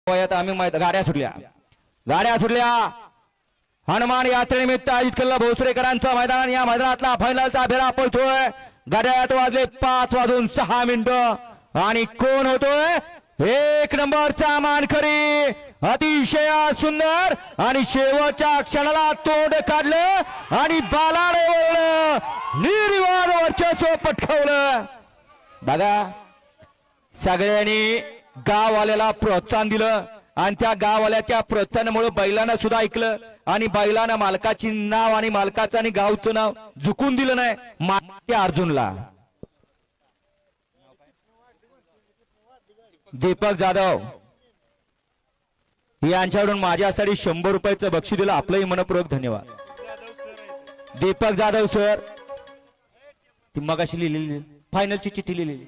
आम्ही गाड्या सुटल्या हनुमान यात्रेनिमित्त आयोजित केलेला भोसरेकरांचा मैदान या मैदानातला फायनलचा फेरा पळतोय। गाड्यात वाजले 5:06 आणि कोण होतोय 1 नंबरचा मानकरी अतिशय सुंदर आणि शेवटच्या क्षणाला तोंड काढलं आणि बालाने वळलं निर्विवाद वर्चस्व पटकावलं। बघा सगळ्यांनी गाववाल्याला प्रोत्साहन दिलं आणि त्या गाववाल्याच्या प्रोत्साहनामुळे बैलांना सुद्धा ऐकलं आणि बैलांना मालकाची नाव आणि मालकाचं आणि गावचं नाव झुकून दिलं नाही। मागे अर्जुनला दीपक जाधव यांच्याकडून माझ्यासाठी 100 रुपयाचं बक्षीस दिलं। आपलंही मनपूर्वक धन्यवाद। दीपक जाधव सर ती मगाशी लिहिलेली फायनलची चिठ्ठी लिहिलेली